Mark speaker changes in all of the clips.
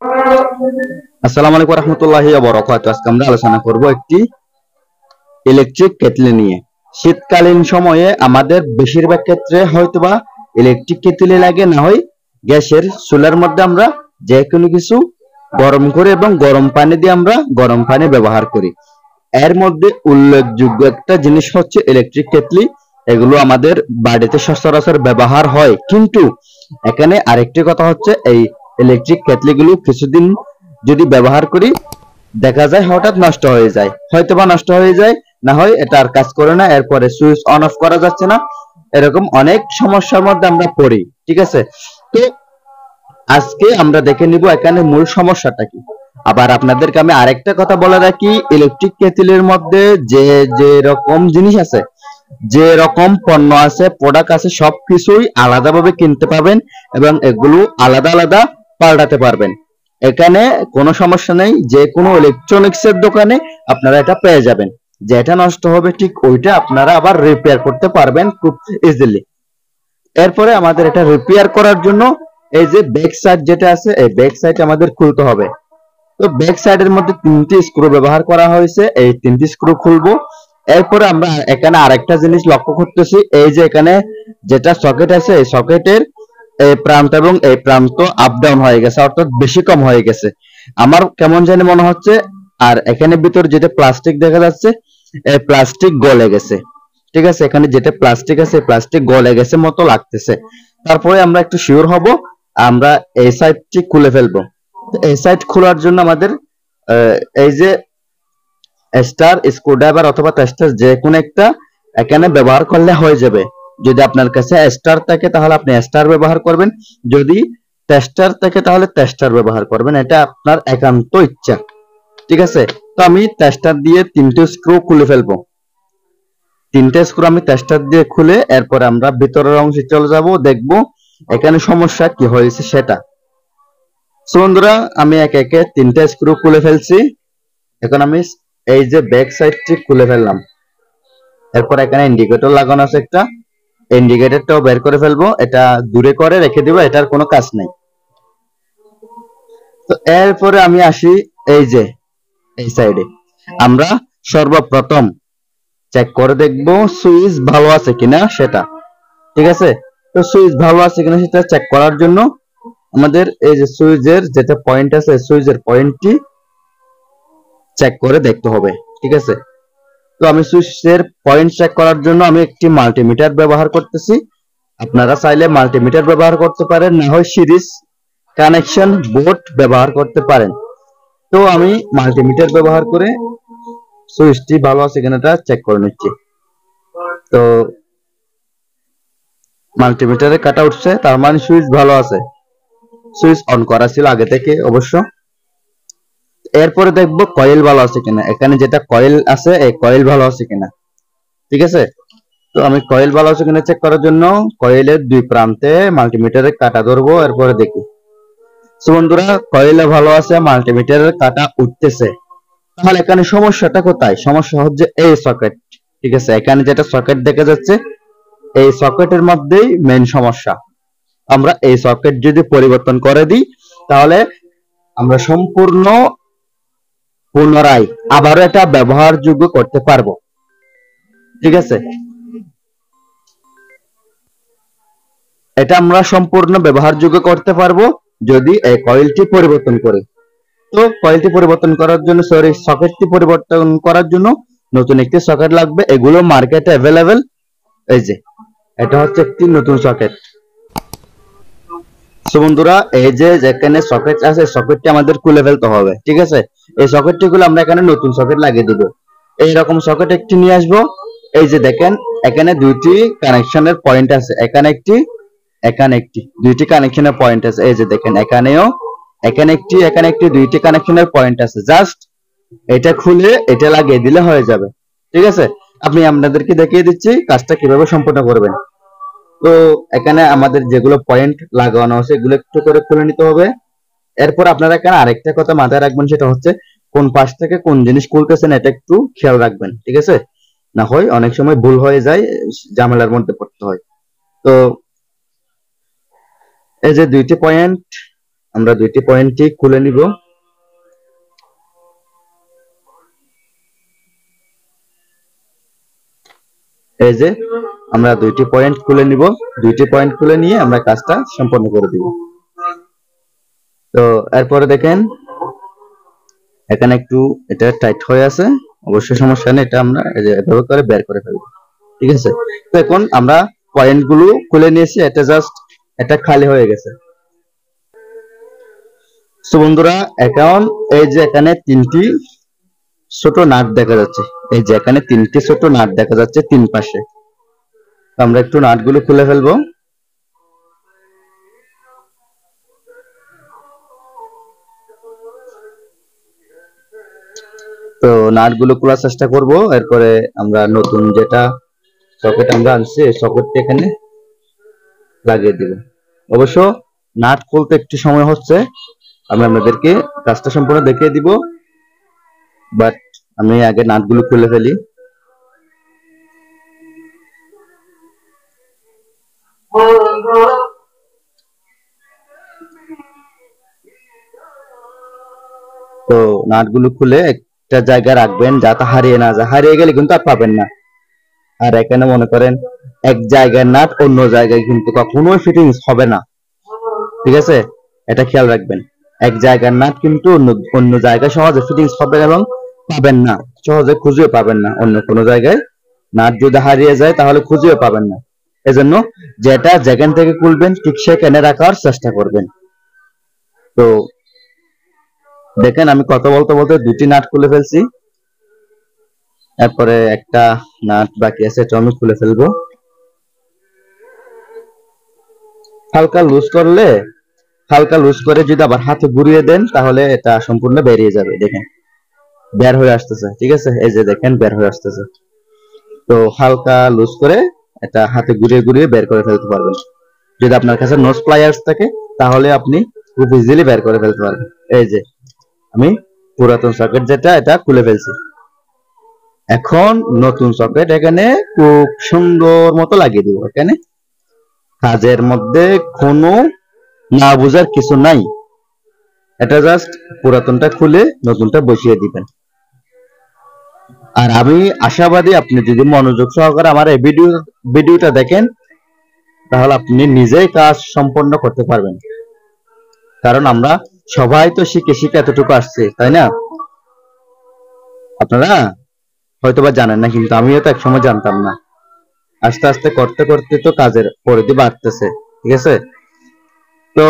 Speaker 1: আসসালামু আলাইকুম রহমতুল্লাহি ওয়া বারাকাতুহু। আজকে আমরা আলোচনা করব একটি ইলেকট্রিক কেটলি নিয়ে। শীতকালীন সময়ে আমাদের বেশিরভাগ ক্ষেত্রে হয়তোবা ইলেকট্রিক কেটলি লাগে, না হয় গ্যাসের চুলার মধ্যে আমরা যে কোনো কিছু গরম করে এবং গরম পানি দিয়ে আমরা গরম পানি ব্যবহার করি। এর মধ্যে উল্লেখযোগ্য একটা জিনিস হচ্ছে ইলেকট্রিক কেটলি। এগুলো আমাদের বাড়িতে সচরাচর ব্যবহার হয়, কিন্তু এখানে আরেকটি কথা হচ্ছে এই ইলেকট্রিক কেটলিগুলো কিছুদিন যদি ব্যবহার করি দেখা যায় হঠাৎ নষ্ট হয়ে যায়, হয়তোবা নষ্ট হয়ে যায়, না হয় এটা আর কাজ করে না, এরপরে সুইচ অন অফ করা যাচ্ছে না, এরকম অনেক সমস্যার মধ্যে আমরা পড়ি। ঠিক আছে, তো আজকে আমরা দেখে নিব এখানে মূল সমস্যাটা কি। আবার আপনাদেরকে আমি আরেকটা কথা বলে রাখি, ইলেকট্রিক কেটলির মধ্যে যে যে রকম জিনিস আছে, যে রকম পণ্য আছে, প্রোডাক্ট আছে, সবকিছুই আলাদাভাবে কিনতে পাবেন এবং এগুলো আলাদা আলাদা পাল্টাতে পারবেন। এখানে কোনো সমস্যা নেই, যে কোনো ইলেকট্রনিক্স এর দোকানে আপনারা এটা পেয়ে যাবেন। যেটা নষ্ট হবে ঠিক ওইটা আপনারা আবার রিপেয়ার করতে পারবেন খুব ইজিলি। এরপরে আমাদের এটা রিপেয়ার করার জন্য এই যে ব্যাক সাইড যেটা আছে, এই ব্যাক সাইড আমাদের খুলতে হবে। তো ব্যাক সাইডের মধ্যে তিনটি স্ক্রু ব্যবহার করা হয়েছে, এই তিনটি স্ক্রু খুলবো। এরপরে আমরা এখানে আরেকটা জিনিস লক্ষ্য করতেছি, এই যে এখানে যেটা সকেট আছে, এই সকেটের এই প্রান্ত এবং এই প্রান্ত আপ ডাউন হয়ে গেছে, অর্থাৎ বেশি কম হয়ে গেছে আমার কেমন জানি মনে হচ্ছে। আর এখানে ভিতর যেটা প্লাস্টিক দেখা যাচ্ছে, এই প্লাস্টিক গলে গেছে। ঠিক আছে, এখানে যেটা প্লাস্টিক আছে প্লাস্টিক গলে গেছে মতো লাগতেছে। তারপরে আমরা একটু শিওর হব, আমরা এই সাইডটি খুলে ফেলবো। এই সাইড খোলার জন্য আমাদের এই যে স্টার স্ক্রুড্রাইভার অথবা টেস্টার যে কোনো একটা এখানে ব্যবহার করলে হয়ে যাবে। যদি আপনার কাছে স্টার থাকে তাহলে আপনি স্টার ব্যবহার করবেন, যদি টেস্টার থাকে তাহলে টেস্টার ব্যবহার করবেন, এটা আপনার একান্ত ইচ্ছা। ঠিক আছে, তো আমি টেস্টার দিয়ে তিনটে স্ক্রু খুলে ফেলবো। তিনটে স্ক্রু আমি টেস্টার দিয়ে খুলে এরপরে আমরা ভিতরের অংশে চলে যাব, দেখব এখানে সমস্যা কি হয়েছে সেটা। সো বন্ধুরা, আমি একে একে তিনটে স্ক্রু খুলে ফেলছি। এখন আমি এই যে ব্যাক সাইডটি খুলে ফেললাম। এরপর এখানে ইন্ডিকেটর লাগানো আছে একটা, ইন্ডিকেটরটাও বের করে ফেলবো, এটা দূরে করে রেখে দিব, এটার কোনো কাজ নাই। তো এরপরে আমি আসি এই যে এই সাইডে, আমরা সর্বপ্রথম চেক করে দেখব সুইচ ভালো আছে কিনা সেটা। ঠিক আছে, তো সুইচ ভালো আছে কিনা সেটা চেক করার জন্য আমাদের এই যে সুইচের যেটা পয়েন্ট আছে, সুইচের পয়েন্টটি চেক করে দেখতে হবে। ঠিক আছে, তো আমি সুইচের পয়েন্ট চেক করার জন্য আমি একটি মাল্টিমিটার ব্যবহার করতেছি। আপনারা চাইলে মাল্টিমিটার ব্যবহার করতে পারেন, না হয় সিরিজ কানেকশন বোর্ড ব্যবহার করতে পারেন। তো আমি মাল্টিমিটার ব্যবহার করে সুইচটি ভালো আছে কিনাটা চেক করে নিচ্ছি। তো মাল্টিমিটারে কাটা উঠছে, তার মানে সুইচ ভালো আছে, সুইচ অন করা ছিল আগে থেকে অবশ্য। এরপরে দেখবো কয়েল ভালো আছে কিনা, এখানে যেটা কয়েল আছে এই কয়েল ভালো আছে কিনা। ঠিক আছে, তো আমি কয়েল ভালো আছে কিনা চেক করার জন্য কয়েলের দুই প্রান্তে মাল্টিমিটারে কাটা ধরবো, এরপরে দেখি। তো বন্ধুরা, কয়েলে ভালো আছে, মাল্টিমিটারের কাটা উঠতেছে। তাহলে এখানে সমস্যাটা কোথায়? সমস্যা হচ্ছে এই সকেট। ঠিক আছে, এখানে যেটা সকেট দেখা যাচ্ছে এই সকেটের মধ্যেই মেইন সমস্যা। আমরা এই সকেট যদি পরিবর্তন করে দিই তাহলে আমরা সম্পূর্ণ পুনরায় আবারও এটা ব্যবহারযোগ্য করতে পারবো। ঠিক আছে, এটা আমরা সম্পূর্ণ ব্যবহারযোগ্য করতে পারবো যদি এই কয়েলটি পরিবর্তন করি। তো কয়েলটি পরিবর্তন করার জন্য, সরি, সকেটটি পরিবর্তন করার জন্য নতুন একটি সকেট লাগবে। এগুলো মার্কেটে অ্যাভেলেবেল। এই যে এটা হচ্ছে একটি নতুন সকেট। সো বন্ধুরা, এই যে যেখানে সকেট আছে সকেটটি আমাদের খুলে ফেলতে হবে। ঠিক আছে, এই সকেটটি খুলে আমরা এখানে নতুন সকেট লাগিয়ে দিব। এইরকম সকেট একটি নিয়ে আসবো। এই যে দেখেন এখানে দুইটি কানেকশনের পয়েন্ট আছে, এখানে একটি, এখানে একটি, দুইটি কানেকশনের পয়েন্ট আছে। এই যে দেখেন এখানেও, এখানে একটি, এখানে একটি, দুইটি কানেকশনের পয়েন্ট আছে। জাস্ট এটা খুলে এটা লাগিয়ে দিলে হয়ে যাবে। ঠিক আছে, আমি আপনাদেরকে দেখিয়ে দিচ্ছি কাজটা কিভাবে সম্পূর্ণ করবেন। তো এখানে আমাদের যেগুলো পয়েন্ট লাগানো আছে এগুলো একটু করে খুলে নিতে হবে। এরপর আপনারা এখানে আরেকটা কথা মাথায় রাখবেন, সেটা হচ্ছে কোন পাশ থেকে কোন জিনিস খুলতেছেন এটা একটু খেয়াল রাখবেন। ঠিক আছে, না হয় অনেক সময় ভুল হয়ে যায়, ঝামেলার মধ্যে পড়তে হয়। তো এই যে দুইটি পয়েন্ট আমরা দুইটি পয়েন্টই খুলে নিব। এই যে আমরা দুইটি পয়েন্ট খুলে নিব, দুইটি পয়েন্ট খুলে নিয়ে আমরা কাজটা সম্পন্ন করে দিব। তো এরপরে দেখেন এখানে একটু এটা টাইট হয়ে আছে, অবশ্যই সমস্যা নেই, এটা আমরা এভাবে করে বের করে ফেলবো। ঠিক আছে, তো এখন আমরা পয়েন্ট গুলো খুলে নিয়েছি, এটা জাস্ট এটা খালি হয়ে গেছে। তো বন্ধুরা এখন এই যে এখানে তিনটি ছোট নাট দেখা যাচ্ছে, এই যে এখানে তিনটি ছোট নাট দেখা যাচ্ছে তিন পাশে। আমরা একটু নাটগুলো খুলে ফেলবো। তো নাটগুলো খোলার চেষ্টা করব, এরপরে আমরা নতুন যেটা সকেট আমরা আনছি এই সকেটটা এখানে লাগিয়ে দিব। অবশ্য নাট খুলতে একটু সময় হচ্ছে, আমি আপনাদেরকে কাজটা সম্পূর্ণ দেখিয়ে দিব, বাট আমি আগে নাটগুলো খুলে ফেলি। তো নাটগুলো খুলে একটা জায়গায় রাখবেন যাতে হারিয়ে না যায়, হারিয়ে গেলে কিন্তু আর পাবেন না। আর এখানে মনে করেন এক জায়গায় নাট অন্য জায়গায় কিন্তু কখনোই ফিটিংস হবে না। ঠিক আছে, এটা খেয়াল রাখবেন, এক জায়গার নাট কিন্তু অন্য জায়গায় সহজে ফিটিংস হবে এবং পাবেন না, সহজে খুঁজেও পাবেন না। অন্য কোনো জায়গায় নাট যদি হারিয়ে যায় তাহলে খুঁজেও পাবেন না। এজন্য যেটা যেখান থেকে খুলবেন ঠিক সেখানে রাখার চেষ্টা করবেন। তো দেখেন আমি কথা বলতে বলতে দুটি নাট খুলে ফেলছি, এরপরে একটা নাট বাকি আছে, এটা আমি খুলে ফেলবো। হালকা লুজ করলে, হালকা লুজ করে যদি আবার হাতে ঘুরিয়ে দেন তাহলে এটা সম্পূর্ণ বেরিয়ে যাবে। দেখেন বের হয়ে আসতেছে, ঠিক আছে, এই যে দেখেন বের হয়ে আসতেছে। তো হালকা লুজ করে এটা হাতে ঘুরিয়ে ঘুরিয়ে বের করে ফেলতে পারবেন। যদি আপনার কাছে নোজ প্লায়ার্স থাকে তাহলে আপনি খুব ইজিলি বের করে ফেলতে পারবেন। এই যে আমি পুরাতন সকেট যেটা এটা খুলে ফেলছি, এখন নতুন সকেট এখানে খুব সুন্দর মতো লাগিয়ে দিব। এখানে কাজের মধ্যে কোনো না বোঝার কিছু নাই, এটা জাস্ট পুরাতনটা খুলে নতুনটা বসিয়ে দিবেন। আর আমি আশাবাদী আপনি যদি মনোযোগ সহকারে আমার এই ভিডিওটা দেখেন তাহলে আপনি নিজেই কাজ সম্পন্ন করতে পারবেন। কারণ আমরা সবাই তো শিখে শিখে এতটুকু আসছে, তাই না? আপনারা হয়তোবা জানেন না, কিন্তু আমিও তো একসময় জানতাম না। আস্তে আস্তে করতে করতে তো কাজের পরিধি বাড়তেছে। ঠিক আছে, তো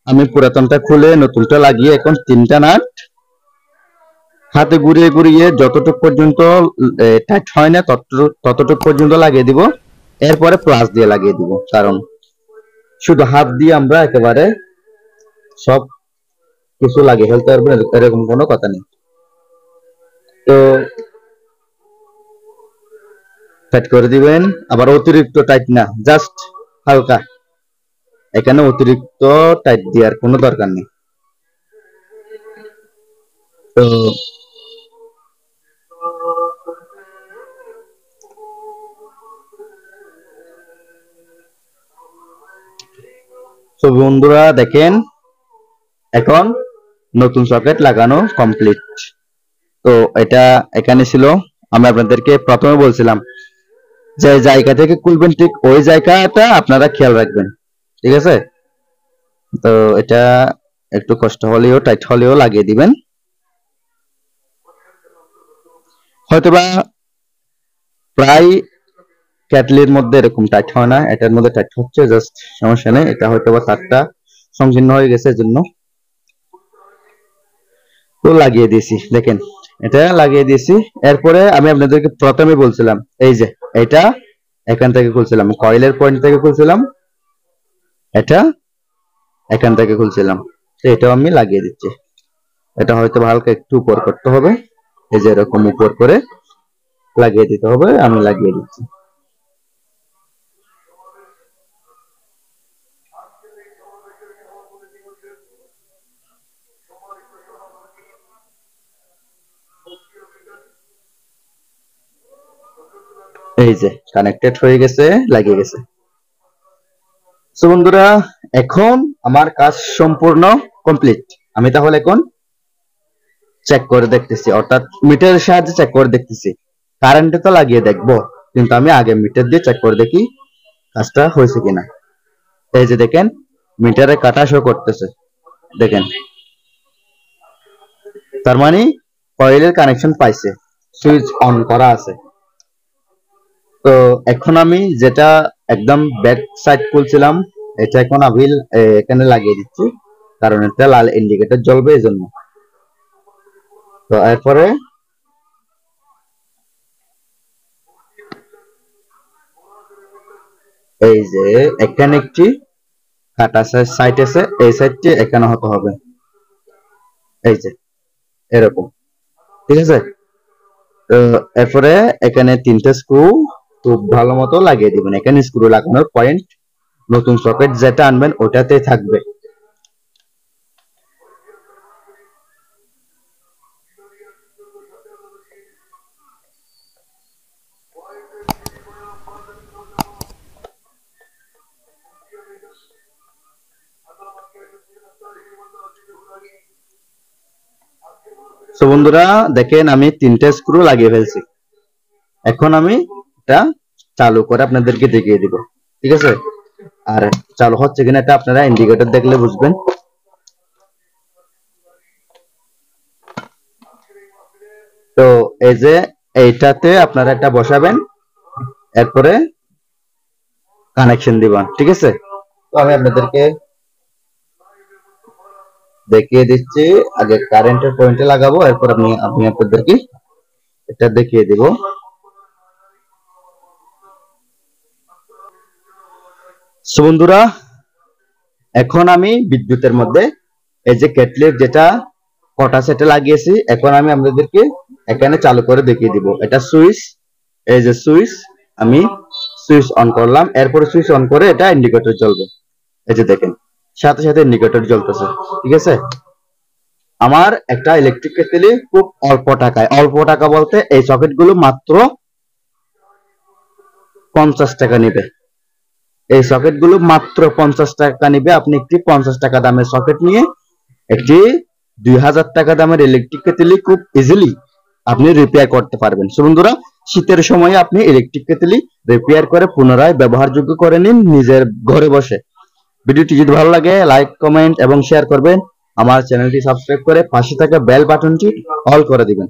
Speaker 1: আমি পুরাতনটা খুলে নতুনটা লাগিয়ে এখন তিনটা নাট হাতে ঘুরিয়ে ঘুরিয়ে যতটুকু পর্যন্ত টাইট হয় না ততটুকু পর্যন্ত লাগিয়ে দিব, এরপরে প্লাস দিয়ে লাগিয়ে দিব। কারণ শুধু হাত দিয়ে আমরা একেবারে সব কিছু লাগিয়ে ফেলতে পারবো এরকম কোনো কথা নেই। তো টাইট করে দিবেন, আবার অতিরিক্ত টাইট না, জাস্ট হালকা। এখানে অতিরিক্ত টাইট দেওয়ার কোনো দরকার নেই। তো বন্ধুরা দেখেন এখন নতুন সকেট লাগানো কমপ্লিট। তো এটা এখানে ছিল, আমি আপনাদেরকে প্রথমে বলছিলাম যে জায়গা থেকে খুলবেন ঠিক ওই জায়গাটা আপনারা খেয়াল রাখবেন। ঠিক আছে, তো এটা একটু কষ্ট হলেও টাইট হলেও লাগিয়ে দিবেন। হয়তোবা প্রায় ক্যাটলির মধ্যে এরকম টাইট হয় না, এটার মধ্যে টাইট হচ্ছে, জাস্ট সমস্যা নেই। এটা হয়তোবা তারটা সংকীর্ণ হয়ে গেছে এজন্য। তো লাগিয়ে দিয়েছি, দেখেন এটা লাগিয়ে দিয়েছি। এরপরে আমি আপনাদেরকে প্রথমে বলছিলাম এই যে এটা এখান থেকে খুলছিলাম, কয়েলের পয়েন্ট থেকে খুলছিলাম, এটা এখান থেকে খুলছিলাম। তো এটাও আমি লাগিয়ে দিচ্ছি। এটা হয়তো হালকা একটু উপর করতে হবে, এই যে এরকম উপর করে লাগিয়ে দিতে হবে, আমি লাগিয়ে দিচ্ছি। এই যে কানেক্টেড হয়ে গেছে, লাগিয়ে গেছে। সো বন্ধুরা, এখন আমার কাজ সম্পূর্ণ কমপ্লিট। আমি তাহলে এখন চেক করে দেখতেছি, অর্থাৎ মিটারের সাহায্যে চেক করে দেখতেছি। কারেন্টে তো লাগিয়ে দেখবো, কিন্তু আমি আগে মিটার দিয়ে চেক করে দেখি কাজটা হয়েছে কিনা। এই যে দেখেন, মিটারে কাটা শো করতেছে, দেখেন, তার মানে কয়েলের কানেকশন পাইছে, সুইচ অন করা আছে। তো এখন আমি যেটা একদম ব্যাক সাইড খুলছিলাম, এটা এখন আমি এখানে লাগিয়ে দিচ্ছি, কারণ এটা লাল ইন্ডিকেটর জ্বলবে এই জন্য। তো এরপরে এই যে এখানে একটি কাটা সাইড আছে, এই সাইডটি এখানে হতে হবে, এই যে এরকম, ঠিক আছে। তো এরপরে এখানে 3টে স্ক্রু খুব ভালো মতো লাগিয়ে দিবেন। এখানে স্ক্রু লাগানোর পয়েন্ট, নতুন সকেট যেটা আনবেন ওটাতেই থাকবে। তো বন্ধুরা দেখেন, আমি 3টে স্ক্রু লাগিয়ে ফেলছি। এখন আমি এটা চালু করে আপনাদেরকে দেখিয়ে দিব, ঠিক আছে। আর চালু হচ্ছে কিনা এটা আপনারা ইন্ডিকেটর দেখলে বুঝবেন। তো এই যে এইটাতে আপনারা এটা বসাবেন, এরপরে কানেকশন দিবেন, ঠিক আছে। তো আমি আপনাদেরকে দেখিয়ে দিচ্ছি, আগে কারেন্টের পয়েন্টে লাগাবো, এরপর আমি আপনাদেরকে এটা দেখিয়ে দিব। সো বন্ধুরা, এখন আমি বিদ্যুতের মধ্যে এই যে কেটলির যেটা কটা সেটে লাগিয়েছি, এখন আমি আপনাদেরকে এখানে চালু করে দেখিয়ে দিব। এটা সুইচ, এই যে সুইচ, আমি সুইচ অন করলাম, এরপরে সুইচ অন করে এটা ইন্ডিকেটর জ্বলবে। এই যে দেখেন, সাথে সাথে ইন্ডিকেটর জ্বলতেছে, ঠিক আছে। আমার একটা ইলেকট্রিক কেটলি খুব অল্প টাকায়, অল্প টাকা বলতে এই সকেট গুলো মাত্র 50 টাকা নিবে। এই সকেট গুলো মাত্র 50 টাকা নিবে। আপনি একটি 50 টাকা দামের সকেট নিয়ে একটি 2000 টাকা দামের ইলেকট্রিক কেটলি খুব ইজিলি আপনি রিপেয়ার করতে পারবেন। সো বন্ধুরা, শীতের সময়ে আপনি ইলেকট্রিক কেটলি রিপেয়ার করে পুনরায় ব্যবহারযোগ্য করে নিন নিজের ঘরে বসে। ভিডিওটি যদি ভালো লাগে লাইক, কমেন্ট এবং শেয়ার করবেন। আমার চ্যানেলটি সাবস্ক্রাইব করে পাশে থাকা বেল বাটনটি অল করে দিবেন।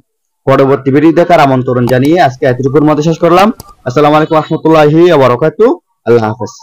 Speaker 1: পরবর্তী ভিডিও দেখার আমন্ত্রণ জানিয়ে আজকে এতটুকুর মধ্যে শেষ করলাম। আসসালামু আলাইকুম ওয়া রাহমাতুল্লাহি ওয়া বারাকাতুহু। আল্লাহ হাফেজ।